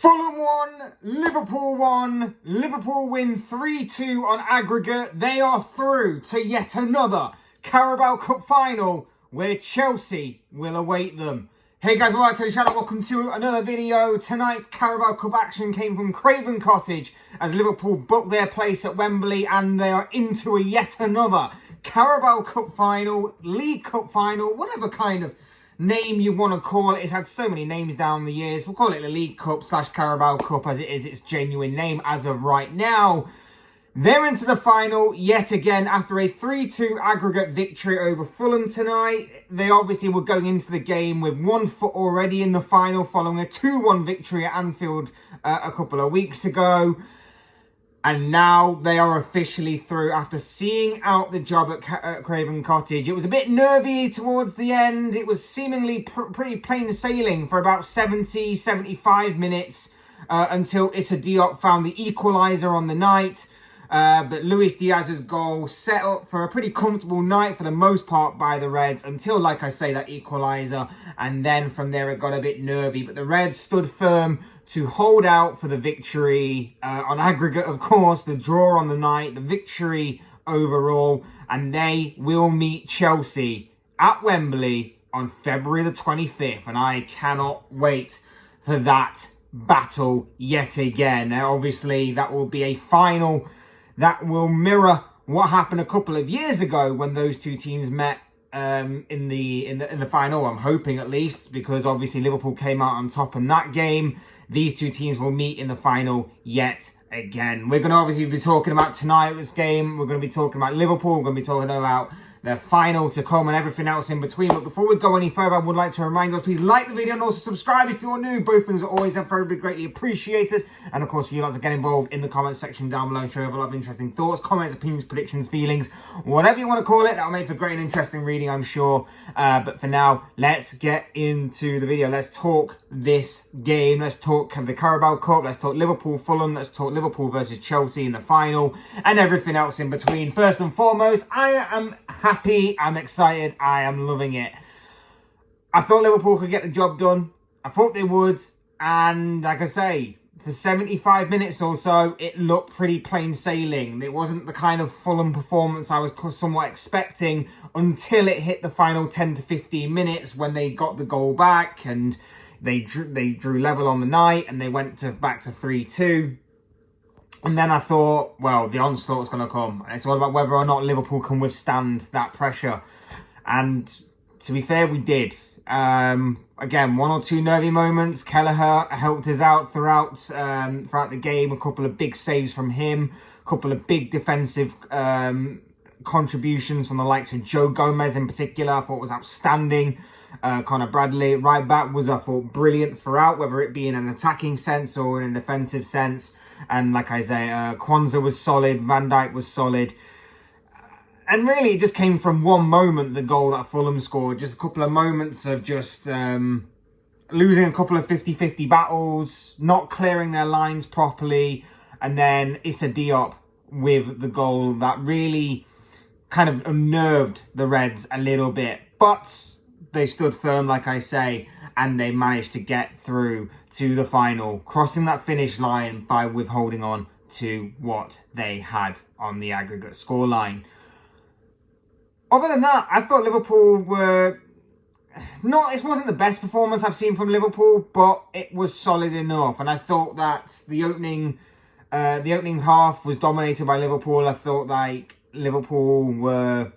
Fulham 1, Liverpool 1. Liverpool win 3-2 on aggregate. They are through to yet another Carabao Cup final where Chelsea will await them. Hey guys, welcome back to the channel. Welcome to another video. Tonight's Carabao Cup action came from Craven Cottage as Liverpool booked their place at Wembley and they are into a yet another Carabao Cup final, League Cup final, whatever kind of name you want to call it. It's had so many names down the years. We'll call it the League Cup / Carabao Cup as it is its genuine name as of right now. They're into the final yet again after a 3-2 aggregate victory over Fulham tonight. They obviously were going into the game with 1 foot already in the final following a 2-1 victory at Anfield a couple of weeks ago. And now they are officially through after seeing out the job at Craven Cottage. It was a bit nervy towards the end. It was seemingly pretty plain sailing for about 70, 75 minutes until Issa Diop found the equaliser on the night. But Luis Diaz's goal set up for a pretty comfortable night for the most part by the Reds until, like I say, that equaliser. And then from there it got a bit nervy. But the Reds stood firm to hold out for the victory on aggregate, of course, the draw on the night, the victory overall. And they will meet Chelsea at Wembley on February the 25th. And I cannot wait for that battle yet again. Now, obviously, that will be a final that will mirror what happened a couple of years ago when those two teams met in the final. I'm hoping, at least, because obviously Liverpool came out on top in that game. These two teams will meet in the final yet again. We're going to obviously be talking about tonight's game. We're going to be talking about Liverpool. We're going to be talking about the final to come and everything else in between. But before we go any further, I would like to remind you, please like the video and also subscribe if you're new. Both things are always and very greatly appreciated. And of course, if you'd like to get involved in the comment section down below and show a lot of interesting thoughts, comments, opinions, predictions, feelings, whatever you want to call it. That'll make for great and interesting reading, I'm sure. But for now, let's get into the video. Let's talk this game. Let's talk the Carabao Cup. Let's talk Liverpool, Fulham. Let's talk Liverpool versus Chelsea in the final and everything else in between. First and foremost, I am happy, I'm excited, I am loving it. I thought Liverpool could get the job done. I thought they would. And like I say, for 75 minutes or so, it looked pretty plain sailing. It wasn't the kind of Fulham performance I was somewhat expecting until it hit the final 10 to 15 minutes when they got the goal back and they drew level on the night and they went back to 3-2. And then I thought, well, the onslaught's going to come. It's all about whether or not Liverpool can withstand that pressure. And to be fair, we did. Again, 1 or 2 nervy moments. Kelleher helped us out throughout the game. A couple of big saves from him. A couple of big defensive contributions from the likes of Joe Gomez in particular. I thought was outstanding. Connor Bradley, right back, was, I thought, brilliant throughout, whether it be in an attacking sense or in a defensive sense. And like I say, Kwanzaa was solid, Van Dijk was solid. And really, it just came from one moment, the goal that Fulham scored. Just a couple of moments of just losing a couple of 50-50 battles, not clearing their lines properly. And then Issa Diop with the goal that really kind of unnerved the Reds a little bit. But they stood firm, like I say, and they managed to get through to the final, crossing that finish line by withholding on to what they had on the aggregate scoreline. Other than that, I thought Liverpool were it wasn't the best performance I've seen from Liverpool, but it was solid enough. And I thought that the opening half was dominated by Liverpool. I felt like Liverpool were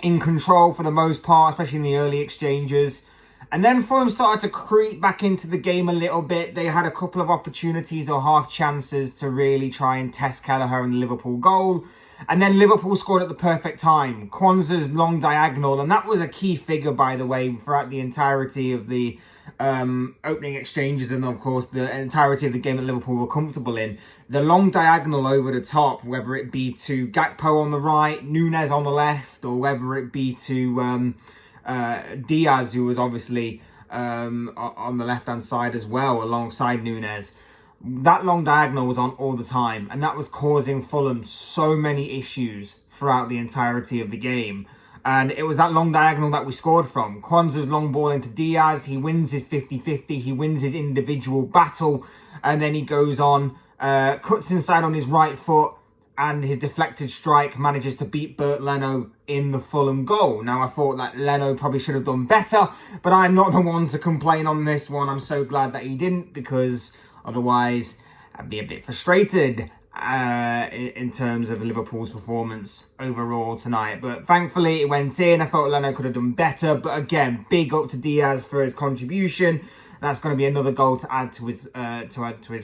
in control for the most part, especially in the early exchanges. And then Fulham started to creep back into the game a little bit. They had a couple of opportunities or half chances to really try and test Kelleher and the Liverpool goal. And then Liverpool scored at the perfect time. Kwanzaa's long diagonal, and that was a key figure, by the way, throughout the entirety of the opening exchanges and, of course, the entirety of the game that Liverpool were comfortable in. The long diagonal over the top, whether it be to Gakpo on the right, Nunez on the left, or whether it be to Diaz, who was obviously on the left-hand side as well, alongside Nunez. That long diagonal was on all the time, and that was causing Fulham so many issues throughout the entirety of the game. And it was that long diagonal that we scored from. Kwanzaa's long ball into Diaz. He wins his 50-50. He wins his individual battle. And then he goes on, cuts inside on his right foot. And his deflected strike manages to beat Bernd Leno in the Fulham goal. Now, I thought that Leno probably should have done better. But I'm not the one to complain on this one. I'm so glad that he didn't. Because otherwise, I'd be a bit frustrated. In terms of Liverpool's performance overall tonight. But thankfully it went in. I felt Leno could have done better. But again, big up to Diaz for his contribution. That's going to be another goal to add to his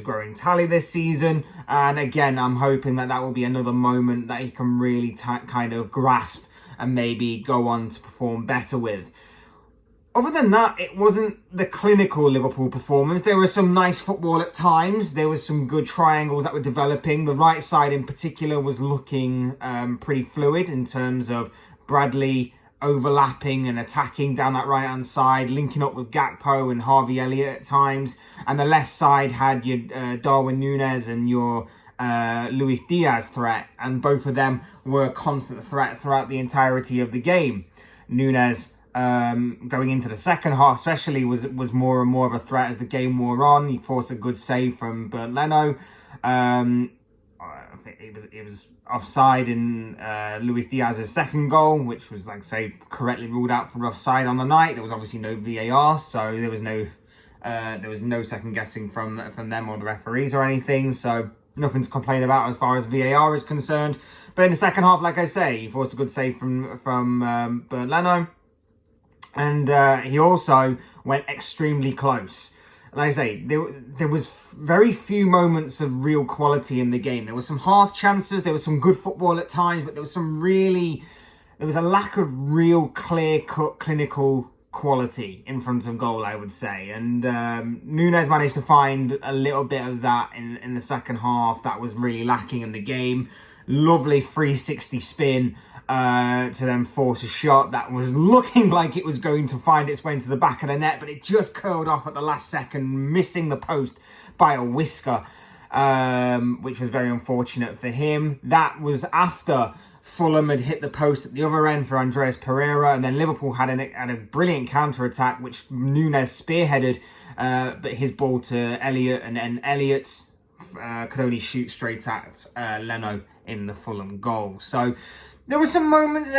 growing tally this season. And again, I'm hoping that will be another moment that he can really kind of grasp and maybe go on to perform better with. Other than that, it wasn't the clinical Liverpool performance. There was some nice football at times. There was some good triangles that were developing. The right side in particular was looking pretty fluid in terms of Bradley overlapping and attacking down that right-hand side, linking up with Gakpo and Harvey Elliott at times. And the left side had your Darwin Núñez and your Luis Diaz threat. And both of them were a constant threat throughout the entirety of the game. Núñez, going into the second half especially, was more and more of a threat as the game wore on. He forced a good save from Bernd Leno. I think it was offside in Luis Diaz's second goal, which was, like I say, correctly ruled out for offside on the night. There was obviously no VAR, so there was no second guessing from them or the referees or anything. So nothing to complain about as far as VAR is concerned. But in the second half, like I say, he forced a good save from Bernd Leno. And he also went extremely close. Like I say, there was very few moments of real quality in the game. There were some half chances. There was some good football at times. But there was a lack of real clear-cut clinical quality in front of goal, I would say. And Núñez managed to find a little bit of that in the second half. That was really lacking in the game. Lovely 360 spin. To then force a shot that was looking like it was going to find its way into the back of the net, but it just curled off at the last second, missing the post by a whisker, which was very unfortunate for him. That was after Fulham had hit the post at the other end for Andreas Pereira, and then Liverpool had a brilliant counter-attack, which Núñez spearheaded, but his ball to Elliott, and then Elliott could only shoot straight at Leno in the Fulham goal. So there were some moments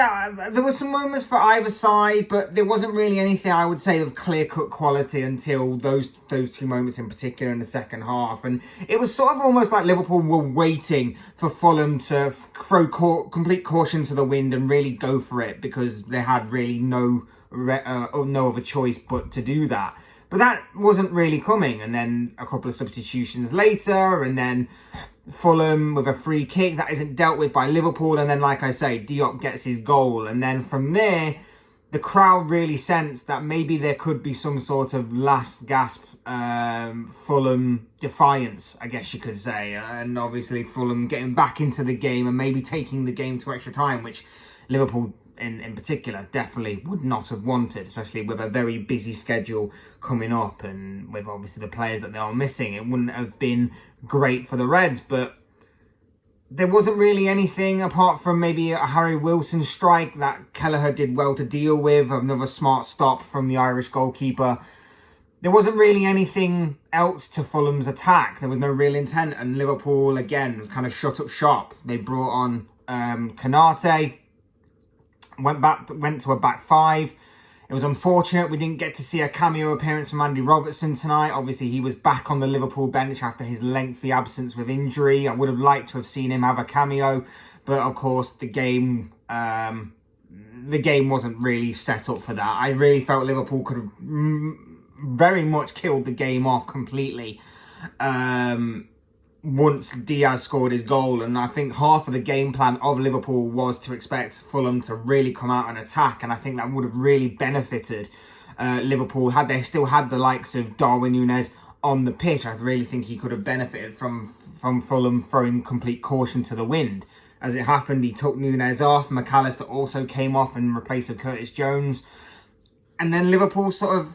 for either side, but there wasn't really anything I would say of clear-cut quality until those two moments in particular in the second half. And it was sort of almost like Liverpool were waiting for Fulham to throw complete caution to the wind and really go for it, because they had really no other choice but to do that. But that wasn't really coming. And then a couple of substitutions later, and then Fulham with a free kick that isn't dealt with by Liverpool, and then, like I say, Diop gets his goal. And then from there, the crowd really sensed that maybe there could be some sort of last gasp Fulham defiance, I guess you could say. And obviously Fulham getting back into the game and maybe taking the game to extra time, which Liverpool in particular definitely would not have wanted, especially with a very busy schedule coming up and with obviously the players that they are missing. It wouldn't have been great for the Reds, but there wasn't really anything apart from maybe a Harry Wilson strike that Kelleher did well to deal with, another smart stop from the Irish goalkeeper. There wasn't really anything else to Fulham's attack. There was no real intent, and Liverpool again kind of shut up shop. They brought on Konate, went to a back five. It was unfortunate we didn't get to see a cameo appearance from Andy Robertson tonight. Obviously, he was back on the Liverpool bench after his lengthy absence with injury. I would have liked to have seen him have a cameo, but of course, the game wasn't really set up for that. I really felt Liverpool could have very much killed the game off completely once Diaz scored his goal. And I think half of the game plan of Liverpool was to expect Fulham to really come out and attack, and I think that would have really benefited Liverpool had they still had the likes of Darwin Núñez on the pitch. I really think he could have benefited from Fulham throwing complete caution to the wind. As it happened, he took Núñez off. McAllister also came off in replace of Curtis Jones, and then Liverpool sort of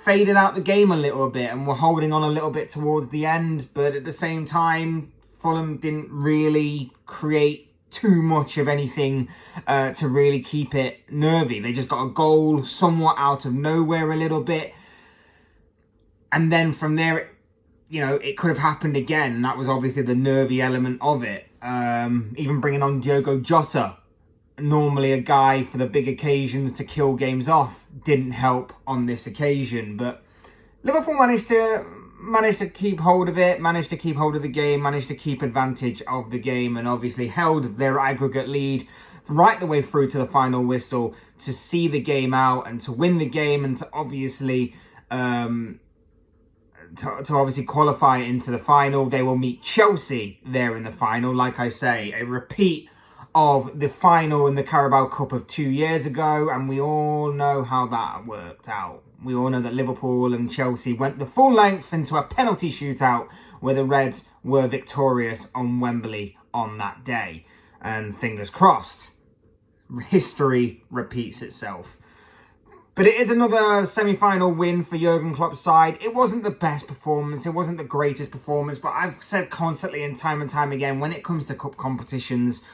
faded out the game a little bit and were holding on a little bit towards the end. But at the same time, Fulham didn't really create too much of anything to really keep it nervy. They just got a goal somewhat out of nowhere a little bit. And then from there, it could have happened again. And that was obviously the nervy element of it. Even bringing on Diogo Jota, normally a guy for the big occasions to kill games off, didn't help on this occasion. But Liverpool managed to keep hold of it, managed to keep hold of the game, managed to keep advantage of the game, and obviously held their aggregate lead right the way through to the final whistle to see the game out and to win the game and to obviously qualify into the final. They will meet Chelsea there in the final. Like I say, a repeat of the final in the Carabao Cup of 2 years ago, and we all know how that worked out. We all know that Liverpool and Chelsea went the full length into a penalty shootout where the Reds were victorious on Wembley on that day. And fingers crossed, history repeats itself. But it is another semi-final win for Jurgen Klopp's side. It wasn't the best performance. It wasn't the greatest performance. But I've said constantly and time again, when it comes to cup competitions,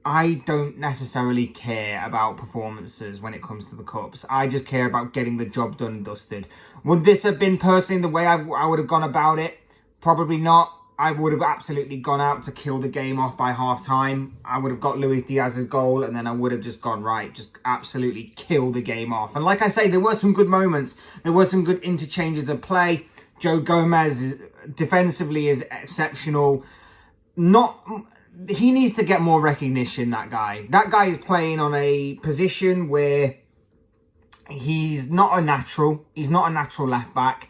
I don't necessarily care about performances when it comes to the Cups. I just care about getting the job done and dusted. Would this have been personally the way I would have gone about it? Probably not. I would have absolutely gone out to kill the game off by half-time. I would have got Luis Diaz's goal, and then I would have just gone, right, just absolutely kill the game off. And like I say, there were some good moments. There were some good interchanges of play. Joe Gomez defensively is exceptional. He needs to get more recognition, that guy. That guy is playing on a position where he's not a natural. He's not a natural left-back.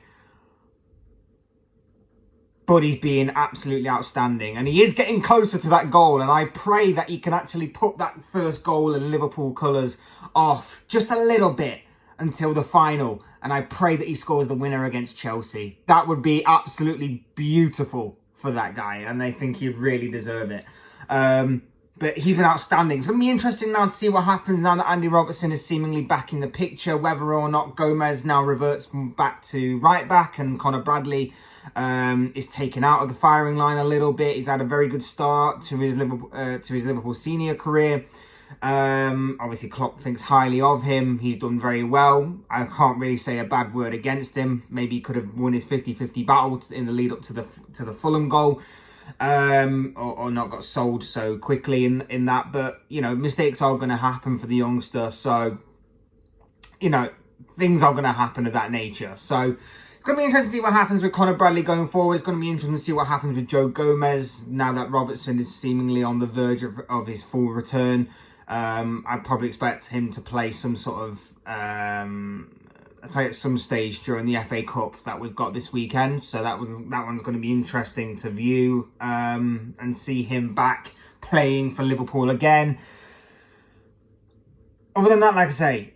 But he's being absolutely outstanding. And he is getting closer to that goal. And I pray that he can actually put that first goal in Liverpool colours off just a little bit until the final. And I pray that he scores the winner against Chelsea. That would be absolutely beautiful for that guy. And I think he'd really deserve it. But he's been outstanding. It's going to be interesting now to see what happens now that Andy Robertson is seemingly back in the picture. Whether or not Gomez now reverts back to right back and Conor Bradley is taken out of the firing line a little bit. He's had a very good start to his Liverpool senior career. Obviously Klopp thinks highly of him. He's done very well. I can't really say a bad word against him. Maybe he could have won his 50-50 battle in the lead up to the Fulham goal. Or not got sold so quickly in that. But, mistakes are going to happen for the youngster. So, things are going to happen of that nature. So, it's going to be interesting to see what happens with Conor Bradley going forward. It's going to be interesting to see what happens with Joe Gomez now that Robertson is seemingly on the verge of his full return. I'd probably expect him to play some sort of play at some stage during the FA Cup that we've got this weekend. So that one's going to be interesting to view and see him back playing for Liverpool again. Other than that, like I say,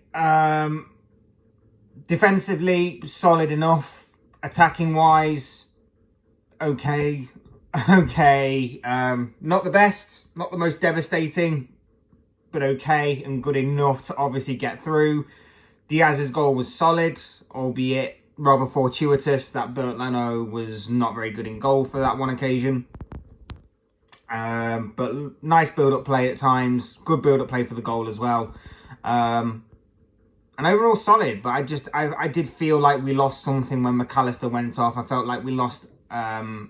defensively solid enough. Attacking wise, okay. Not the best, not the most devastating, but okay and good enough to obviously get through. Diaz's goal was solid, albeit rather fortuitous. That Bernard Leno was not very good in goal for that one occasion. But nice build-up play at times. Good build-up play for the goal as well. And overall solid. But I did feel like we lost something when McAllister went off. I felt like we lost our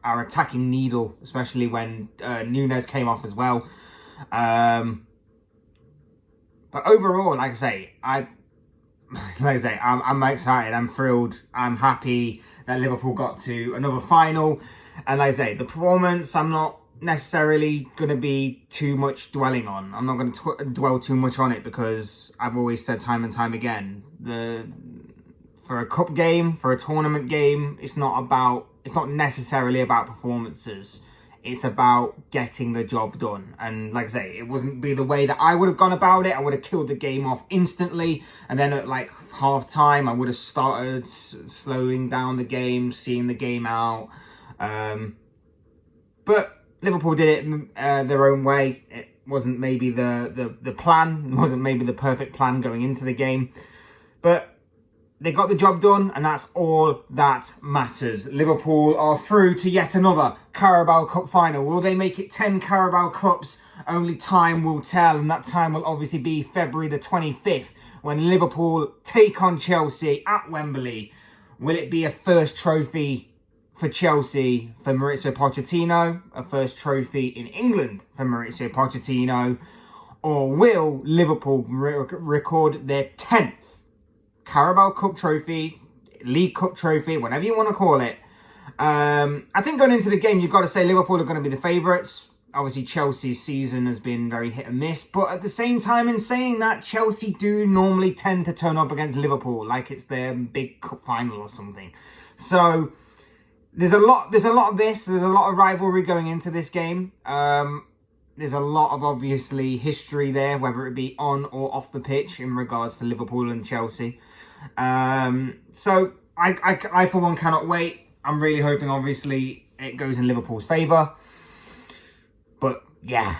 attacking needle, especially when Núñez came off as well. But overall, like I say, I'm excited. I'm thrilled. I'm happy that Liverpool got to another final. And like I say, the performance, I'm not necessarily going to be too much dwelling on. I'm not going to dwell too much on it because I've always said time and time again, for a cup game, for a tournament game, it's not necessarily about performances. It's about getting the job done. And like I say, it wouldn't be the way that I would have gone about it. I would have killed the game off instantly. And then at like half time, I would have started slowing down the game, seeing the game out. But Liverpool did it their own way. It wasn't maybe the plan. It wasn't maybe the perfect plan going into the game. But they got the job done, and that's all that matters. Liverpool are through to yet another Carabao Cup final. Will they make it 10 Carabao Cups? Only time will tell, and that time will obviously be February the 25th when Liverpool take on Chelsea at Wembley. Will it be a first trophy for Chelsea for Mauricio Pochettino, a first trophy in England for Mauricio Pochettino, or will Liverpool record their 10th Carabao Cup trophy, League Cup trophy, whatever you want to call it? I think going into the game, you've got to say Liverpool are going to be the favourites. Obviously, Chelsea's season has been very hit and miss. But at the same time, in saying that, Chelsea do normally tend to turn up against Liverpool like it's their big cup final or something. So there's a lot of this. There's a lot of rivalry going into this game. There's a lot of, obviously, history there, whether it be on or off the pitch in regards to Liverpool and Chelsea. So I for one, cannot wait. I'm really hoping, obviously, it goes in Liverpool's favour. But, yeah,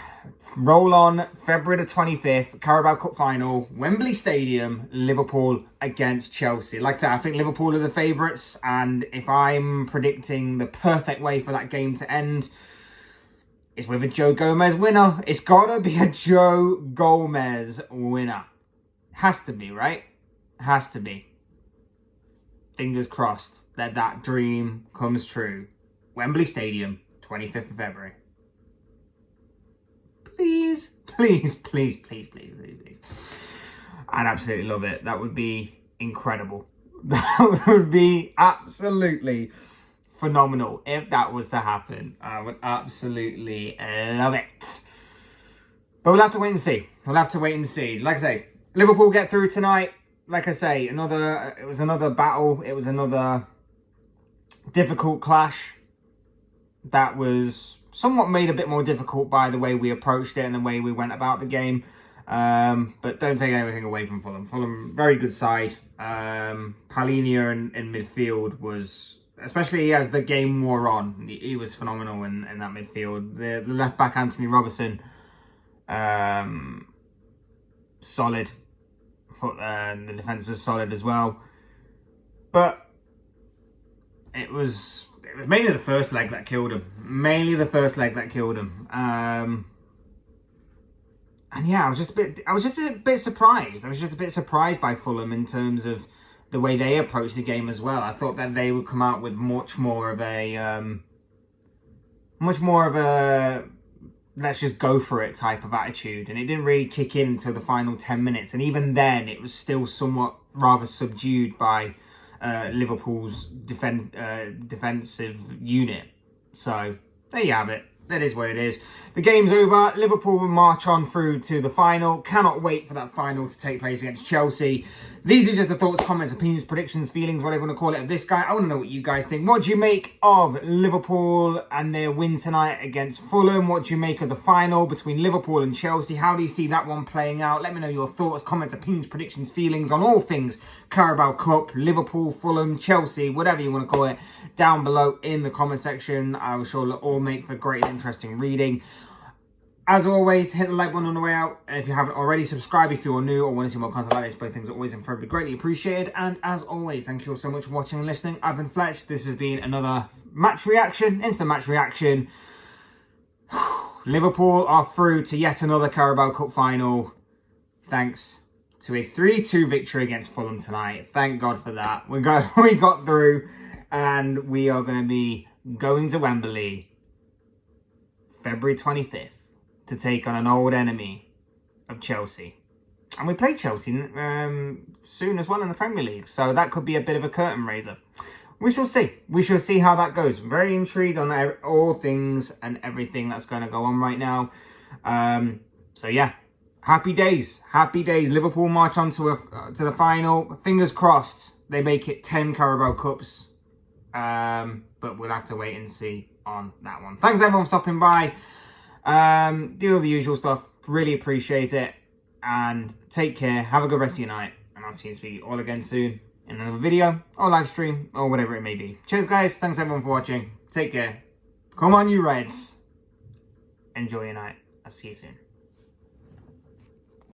roll on February the 25th, Carabao Cup final, Wembley Stadium, Liverpool against Chelsea. Like I said, I think Liverpool are the favourites. And if I'm predicting the perfect way for that game to end, it's with a Joe Gomez winner. It's got to be a Joe Gomez winner. Has to be, right? Has to be. Fingers crossed that that dream comes true. Wembley Stadium, 25th of February. Please, please, please, please, please, please, please. I'd absolutely love it. That would be incredible. That would be absolutely phenomenal if that was to happen. I would absolutely love it. But we'll have to wait and see. We'll have to wait and see. Like I say, Liverpool get through tonight. Like I say, it was another battle. It was another difficult clash that was somewhat made a bit more difficult by the way we approached it and the way we went about the game. But don't take anything away from Fulham. Fulham, very good side. Palhinha in midfield was, especially as the game wore on, he was phenomenal in that midfield. The left back, Anthony Robertson, solid. The defence was solid as well. But it was mainly the first leg that killed him. And yeah, I was just a bit surprised. I was just a bit surprised by Fulham in terms of the way they approached the game as well. I thought that they would come out with much more of a let's just go for it type of attitude, and it didn't really kick in until the final 10 minutes, and even then it was still somewhat rather subdued by Liverpool's defensive unit. So there you have it. That is what it is. The game's over. Liverpool will march on through to the final. Cannot wait for that final to take place against Chelsea. These are just the thoughts, comments, opinions, predictions, feelings, whatever you want to call it, of this guy. I want to know what you guys think. What do you make of Liverpool and their win tonight against Fulham? What do you make of the final between Liverpool and Chelsea? How do you see that one playing out? Let me know your thoughts, comments, opinions, predictions, feelings on all things Carabao Cup, Liverpool, Fulham, Chelsea, whatever you want to call it, down below in the comment section. I'm sure it'll all make for great and interesting reading. As always, hit the like button on the way out. And if you haven't already, subscribe if you're new or want to see more content like this. Both things are always incredibly greatly appreciated. And as always, thank you all so much for watching and listening. I've been Fletch. This has been another match reaction, instant match reaction. Liverpool are through to yet another Carabao Cup final. Thanks to a 3-2 victory against Fulham tonight. Thank God for that. We got through, and we are going to be going to Wembley February 25th. To take on an old enemy of Chelsea. And we play Chelsea soon as well in the Premier League. So that could be a bit of a curtain raiser. We shall see. We shall see how that goes. Very intrigued on all things and everything that's going to go on right now. So yeah, happy days. Happy days. Liverpool march on to the final. Fingers crossed they make it 10 Carabao Cups. But we'll have to wait and see on that one. Thanks everyone for stopping by. Do all the usual stuff. Really appreciate it. And take care. Have a good rest of your night. And I'll see you all again soon in another video or live stream or whatever it may be. Cheers guys. Thanks everyone for watching. Take care. Come on you Reds. Enjoy your night. I'll see you soon.